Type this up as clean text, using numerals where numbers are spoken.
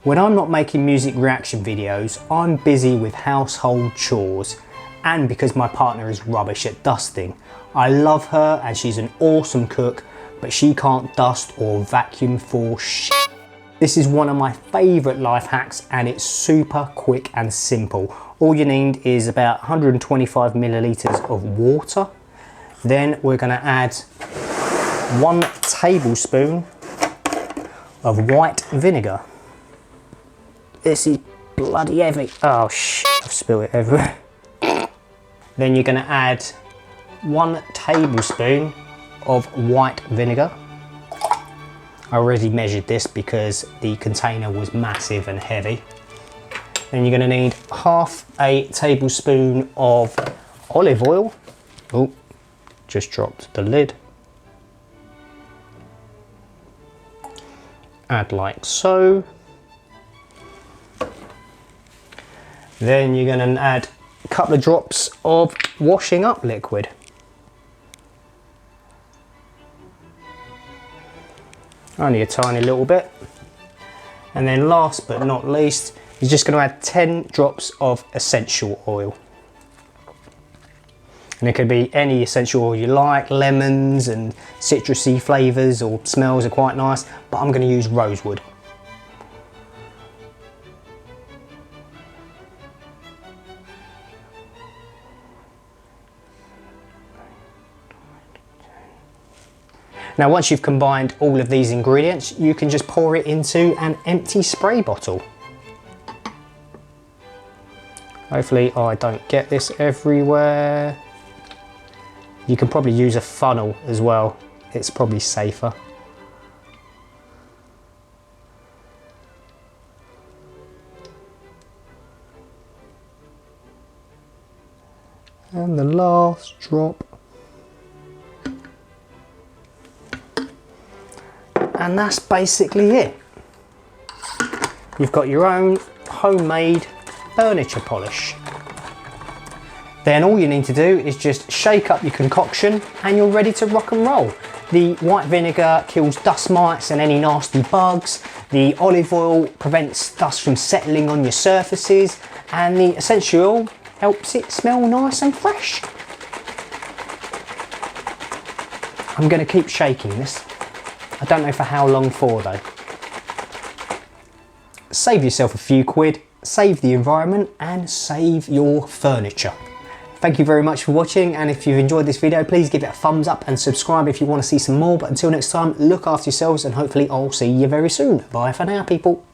When I'm not making music reaction videos, I'm busy with household chores, and because my partner is rubbish at dusting. I love her and she's an awesome cook, but she can't dust or vacuum for shit. This is one of my favourite life hacks and it's super quick and simple. All you need is about 125 millilitres of water. Then we're going to add 1 tablespoon of white vinegar. This is bloody heavy. Oh shit, I've spilled it everywhere. Then you're going to add 1 tablespoon of white vinegar. I already measured this because the container was massive and heavy. Then you're going to need half a tablespoon of olive oil. Oh, just dropped the lid. Add like so. Then you're going to add a couple of drops of washing up liquid. Only a tiny little bit. And then last but not least, you're just going to add 10 drops of essential oil. And it could be any essential oil you like, lemons and citrusy flavours or smells are quite nice, but I'm going to use rosewood. Now once you've combined all of these ingredients, you can just pour it into an empty spray bottle. Hopefully I don't get this everywhere. You can probably use a funnel as well, it's probably safer. And the last drop. And that's basically it. You've got your own homemade furniture polish. Then all you need to do is just shake up your concoction and you're ready to rock and roll. The white vinegar kills dust mites and any nasty bugs. The olive oil prevents dust from settling on your surfaces, and the essential oil helps it smell nice and fresh. I'm going to keep shaking this. I don't know for how long for though. Save yourself a few quid, save the environment and save your furniture. Thank you very much for watching, and if you've enjoyed this video please give it a thumbs up and subscribe if you want to see some more. But until next time, look after yourselves and hopefully I'll see you very soon. Bye for now people.